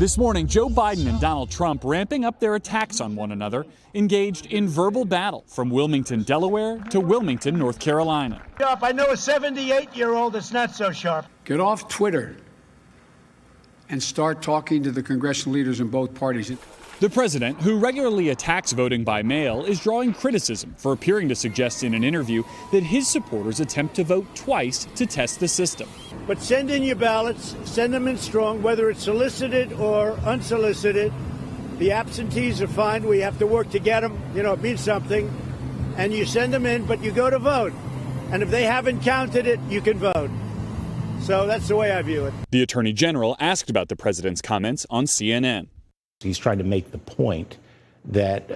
This morning, Joe Biden and Donald Trump ramping up their attacks on one another, engaged in verbal battle from Wilmington, Delaware to Wilmington, North Carolina. I know a 78-year-old that's not so sharp. Get off Twitter and start talking to the congressional leaders in both parties. The president, who regularly attacks voting by mail, is drawing criticism for appearing to suggest in an interview that his supporters attempt to vote twice to test the system. But send in your ballots, send them in strong, whether it's solicited or unsolicited. The absentees are fine. We have to work to get them. It means something. And you send them in, but you go to vote. And if they haven't counted it, you can vote. So that's the way I view it. The Attorney General asked about the president's comments on CNN. He's trying to make the point that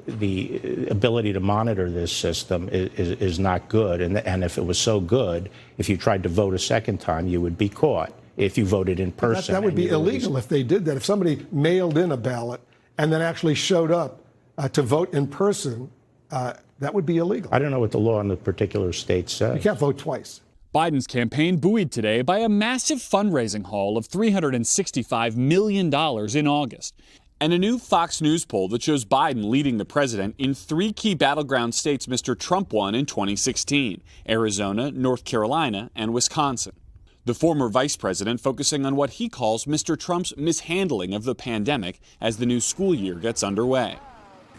the ability to monitor this system is not good. And if it was so good, if you tried to vote a second time, you would be caught if you voted in person. That would be illegal if they did that. If somebody mailed in a ballot and then actually showed up to vote in person, that would be illegal. I don't know what the law in the particular state says. You can't vote twice. Biden's campaign buoyed today by a massive fundraising haul of $365 million in August, and a new Fox News poll that shows Biden leading the president in three key battleground states Mr. Trump won in 2016, Arizona, North Carolina, and Wisconsin. The former vice president focusing on what he calls Mr. Trump's mishandling of the pandemic as the new school year gets underway.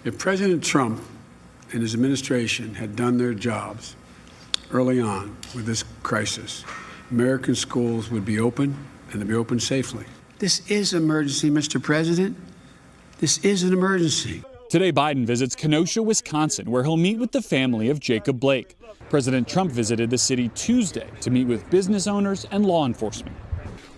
If President Trump and his administration had done their jobs early on with this crisis, American schools would be open, and they'd be open safely. This is an emergency, Mr. President. This is an emergency. Today, Biden visits Kenosha, Wisconsin, where he'll meet with the family of Jacob Blake. President Trump visited the city Tuesday to meet with business owners and law enforcement.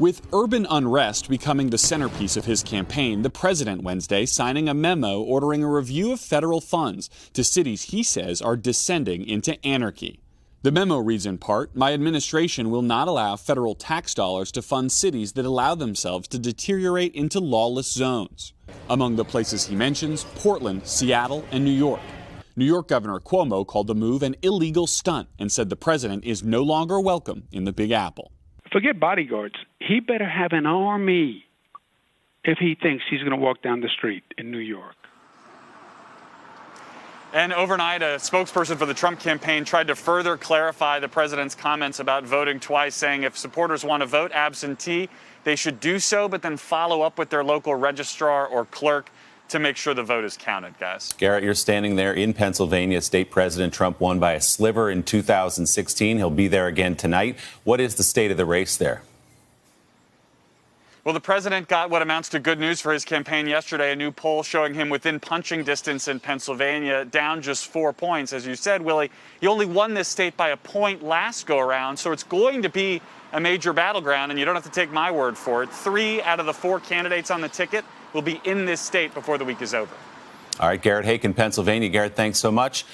With urban unrest becoming the centerpiece of his campaign, the president Wednesday signing a memo ordering a review of federal funds to cities he says are descending into anarchy. The memo reads in part, "My administration will not allow federal tax dollars to fund cities that allow themselves to deteriorate into lawless zones." Among the places he mentions, Portland, Seattle, and New York. New York Governor Cuomo called the move an illegal stunt and said the president is no longer welcome in the Big Apple. Forget bodyguards. He better have an army if he thinks he's going to walk down the street in New York. And overnight, a spokesperson for the Trump campaign tried to further clarify the president's comments about voting twice, saying if supporters want to vote absentee, they should do so, but then follow up with their local registrar or clerk to make sure the vote is counted, guys. Garrett, you're standing there in Pennsylvania. State President Trump won by a sliver in 2016. He'll be there again tonight. What is the state of the race there? Well, the president got what amounts to good news for his campaign yesterday, a new poll showing him within punching distance in Pennsylvania, down just 4 points. As you said, Willie, he only won this state by a point last go-around, so it's going to be a major battleground, and you don't have to take my word for it. 3 out of the 4 candidates on the ticket will be in this state before the week is over. All right, Garrett Haake in Pennsylvania. Garrett, thanks so much.